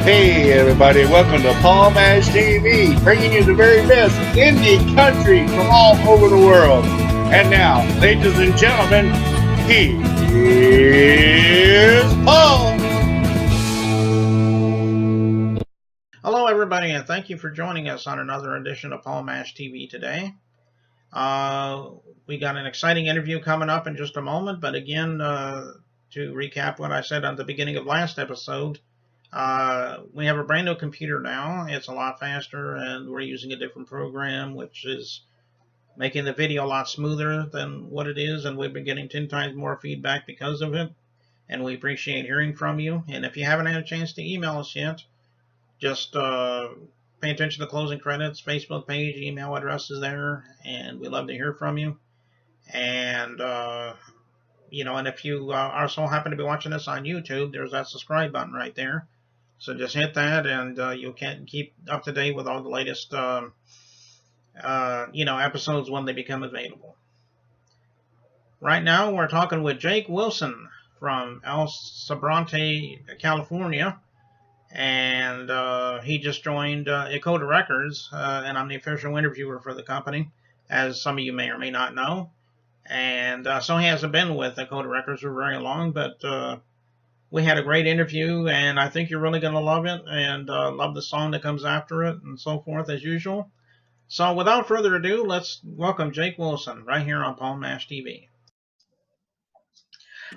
Hey everybody, welcome to Paul Mash TV, bringing you the very best indie country from all over the world. And now, ladies and gentlemen, he is Paul. Hello everybody, and thank you for joining us on another edition of Paul Mash TV today. We got an exciting interview coming up in just a moment, but again, to recap what I said at the beginning of last episode, we have a brand new computer now. It's a lot faster, and we're using a different program, which is making the video a lot smoother than what it is, and we've been getting 10 times more feedback because of it, and we appreciate hearing from you. And if you haven't had a chance to email us yet, just pay attention to the closing credits, Facebook page, email address is there, and we love to hear from you. And and if you also happen to be watching this on YouTube, there's that subscribe button right there. So just hit that, and you can keep up to date with all the latest, episodes when they become available. Right now, we're talking with Jake Wilson from Elsobrante, California, and he just joined Dakota Records, and I'm the official interviewer for the company, as some of you may or may not know. And so he hasn't been with Dakota Records for very long, but we had a great interview, and I think you're really going to love it, and love the song that comes after it, and so forth, as usual. So without further ado, let's welcome Jake Wilson right here on Paul Mash TV.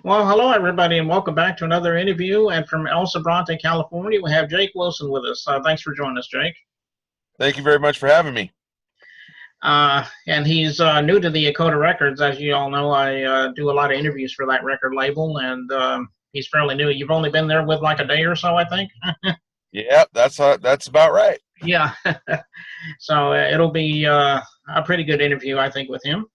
Well, hello everybody, and welcome back to another interview. And from Elsobrante, California, we have Jake Wilson with us. Thanks for joining us, Jake. Thank you very much for having me. And he's new to the Dakota Records. As you all know, I do a lot of interviews for that record label, and he's fairly new. You've only been there with like a day or so, I think. Yeah, that's about right. Yeah. So it'll be a pretty good interview, I think, with him.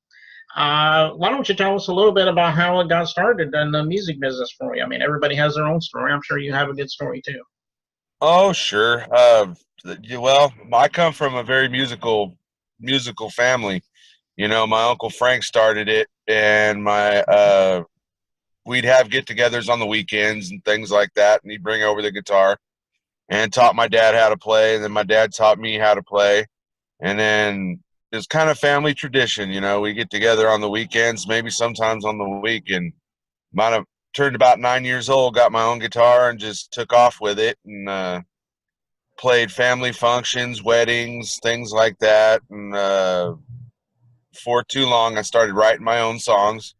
Why don't you tell us a little bit about how it got started in the music business for you? I mean, everybody has their own story. I'm sure you have a good story too. Oh, sure. Well, I come from a very musical family. You know, my Uncle Frank started it, and we'd have get-togethers on the weekends and things like that, and he'd bring over the guitar and taught my dad how to play, and then my dad taught me how to play, and then it's kind of family tradition. You know, we get together on the weekends, maybe sometimes on the week, and might have turned about 9 years old, got my own guitar, and just took off with it, and played family functions, weddings, things like that. And for too long, I started writing my own songs,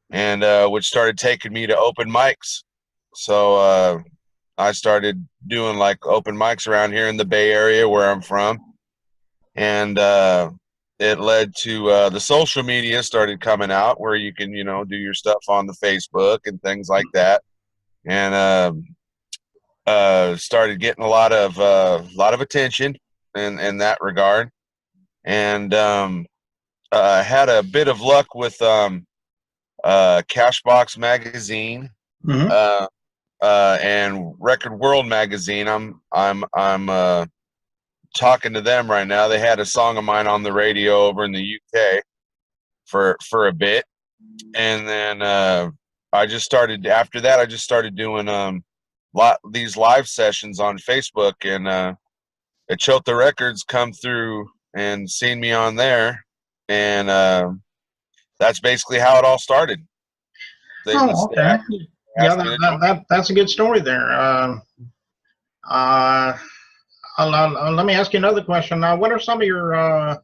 and which started taking me to open mics. So I started doing like open mics around here in the Bay Area where I'm from, and it led to the social media started coming out where you can, do your stuff on the Facebook and things like that, and started getting a lot of attention in that regard, and had a bit of luck with Cashbox magazine. Mm-hmm. And Record World magazine. I'm talking to them right now. They had a song of mine on the radio over in the UK for a bit, and then after that I just started doing these live sessions on Facebook, and Achota Records come through and seen me on there, and that's basically how it all started. Okay. Yeah, that's a good story there. Let me ask you another question. What are some of your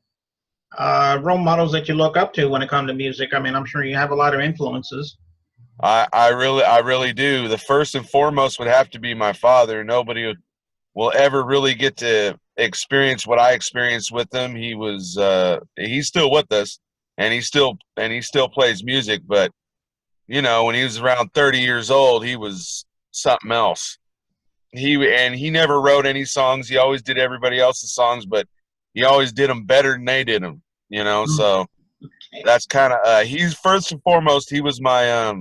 role models that you look up to when it comes to music? I mean, I'm sure you have a lot of influences. I really do. The first and foremost would have to be my father. Nobody will ever really get to experience what I experienced with him. He's still with us, and he still plays music, but when he was around 30 years old, he was something else. He never wrote any songs. He always did everybody else's songs, but he always did them better than they did them, so that's kind of, he's first and foremost, he was my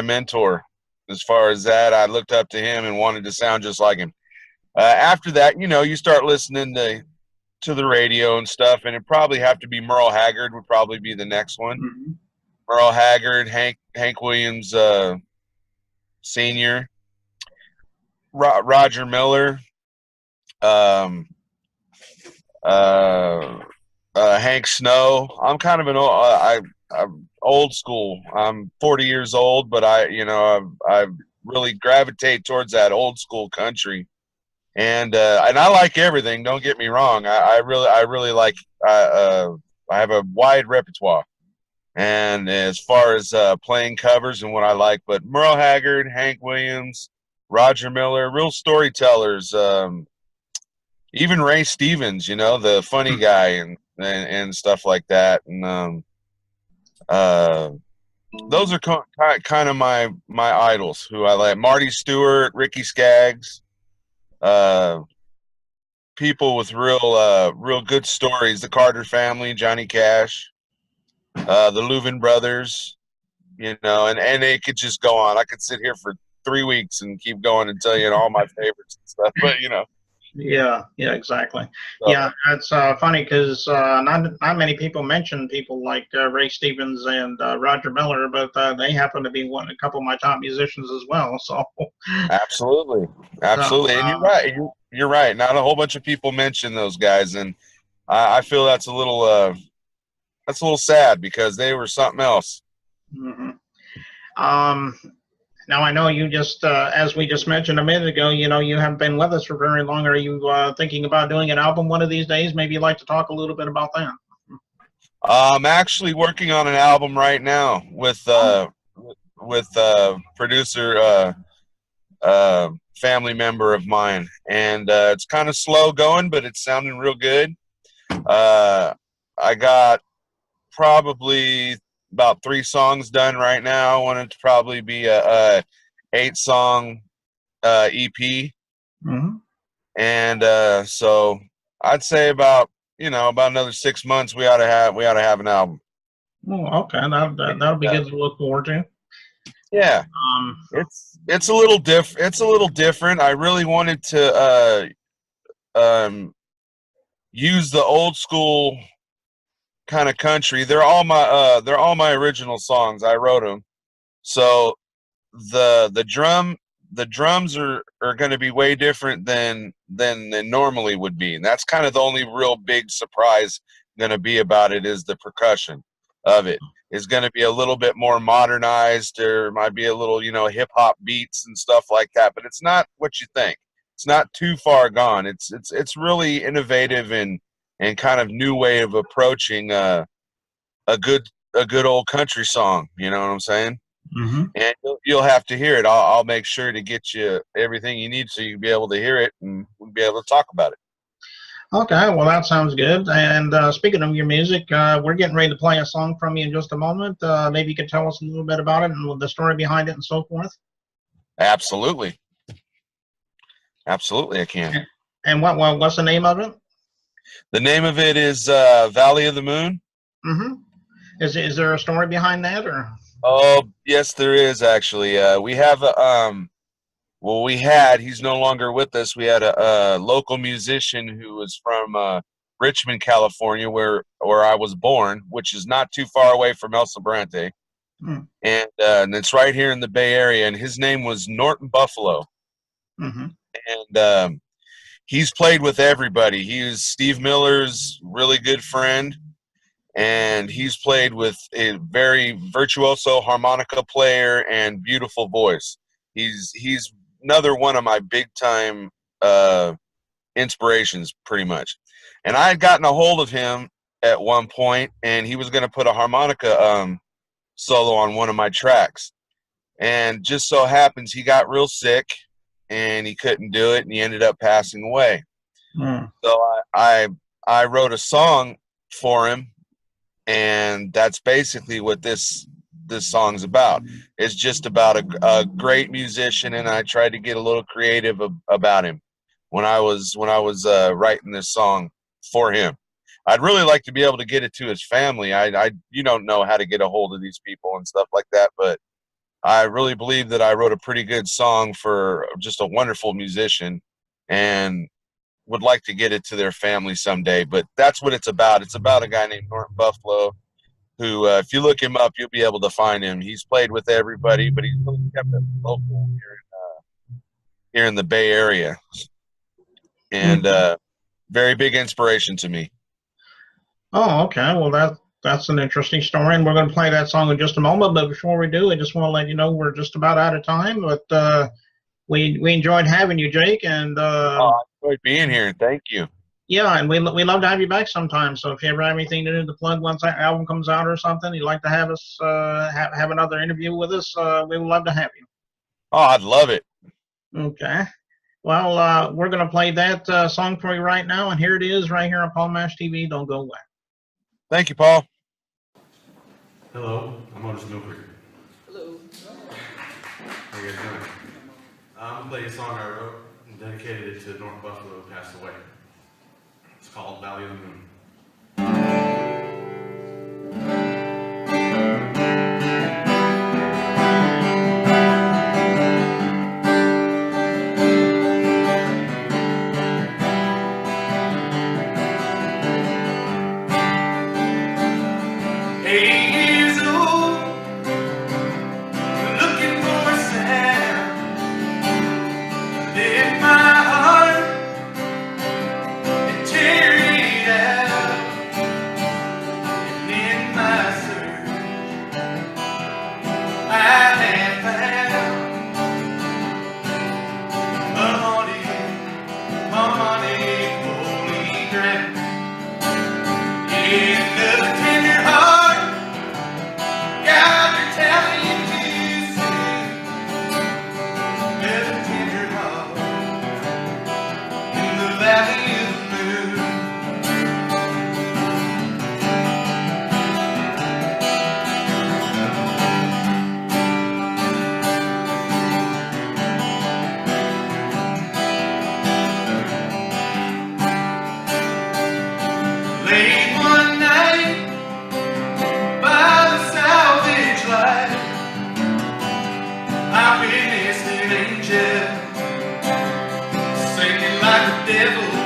mentor. As far as that, I looked up to him and wanted to sound just like him. After that, you start listening to the radio and stuff, and it'd probably have to be Merle Haggard would probably be the next one. Mm-hmm. Merle Haggard, Hank Williams Sr., Roger Miller, um, uh, Hank Snow. I'm kind of an I'm old school. I'm 40 years old, but I really gravitate towards that old school country, and I like everything. Don't get me wrong. I really like. I have a wide repertoire, and as far as playing covers and what I like, but Merle Haggard, Hank Williams, Roger Miller, real storytellers. Even Ray Stevens, the funny guy and stuff like that, and uh, those are kind of my idols who I like. Marty Stewart, Ricky Skaggs, uh, people with real good stories. The Carter Family, Johnny Cash, the Louvin brothers, and it could just go on. I could sit here for 3 weeks and keep going and tell you all my favorites and stuff. But Yeah, exactly. so, Yeah, it's funny because not many people mention people like Ray Stevens and Roger Miller, but they happen to be a couple of my top musicians as well. So, absolutely, so absolutely, and you're right. You're right. Not a whole bunch of people mention those guys, and I feel that's a little sad because they were something else. mhm. um, Now I know you just, as we just mentioned a minute ago, you haven't been with us for very long. Are you thinking about doing an album one of these days? Maybe you'd like to talk a little bit about that. I'm actually working on an album right now with producer family member of mine, and it's kind of slow going, but it's sounding real good. I got probably about 3 songs done right now. I want it to probably be a 8-song EP, Mm-hmm. and so I'd say about another 6 months we ought to have an album. Oh, okay, that'll be good to look forward to. Yeah, Um, it's a little It's a little different. I really wanted to use the old school kind of country. They're all my original songs. I wrote them. So the drums are going to be way different than normally would be, and that's kind of the only real big surprise going to be about it is the percussion of it is going to be a little bit more modernized. There might be a little hip hop beats and stuff like that, but it's not what you think. It's not too far gone. It's really innovative and kind of new way of approaching a good old country song. You know what I'm saying? mhm. And you'll have to hear it. I'll make sure to get you everything you need so you can be able to hear it and we'll be able to talk about it. Okay, well that sounds good. And speaking of your music, we're getting ready to play a song from you in just a moment. Maybe you could tell us a little bit about it and the story behind it and so forth. Absolutely. Absolutely, I can. And what's the name of it? The name of it is Valley of the Moon. Mm-hmm. Is there a story behind that or? Oh, yes, there is actually. We have he's no longer with us. We had a local musician who was from Richmond, California, where I was born, which is not too far away from Elsobrante. Mm. And it's right here in the Bay Area. And his name was Norton Buffalo. Mm-hmm. And he's played with everybody. He was Steve Miller's really good friend. And he's played with a very virtuoso harmonica player and beautiful voice. He's another one of my big time inspirations, pretty much. And I had gotten a hold of him at one point, and he was going to put a harmonica solo on one of my tracks. And just so happens he got real sick, and he couldn't do it, and he ended up passing away. Mm. So I wrote a song for him. And that's basically what this song's about. It's just about a great musician, and I tried to get a little creative about him when I was writing this song for him. I'd really like to be able to get it to his family. You don't know how to get a hold of these people and stuff like that, but I really believe that I wrote a pretty good song for just a wonderful musician, and would like to get it to their family someday. But that's what it's about. It's about a guy named Norton Buffalo who, if you look him up, you'll be able to find him. He's played with everybody, but he's really kept it local here here in the Bay Area, and very big inspiration to me. Oh, okay. Well, that's an interesting story, and we're going to play that song in just a moment. But before we do, I just want to let you know we're just about out of time. But we enjoyed having you, Jake, and I enjoyed being here. Thank you. yeah, and we love to have you back sometime. So if you ever have anything to do to plug once that album comes out or something, you'd like to have us have another interview with us, we would love to have you. Oh, I'd love it. Okay. Well, we're going to play that song for you right now, and here it is right here on Paul Mash TV. Don't go away. Thank you, Paul. Hello, I'm Otis Milford. Hello. How you guys doing? I'm going to play a song I wrote and dedicated it to North Buffalo who passed away. It's called Valley of the Moon. Late one night by the salvage light, I witnessed an angel singing like a devil.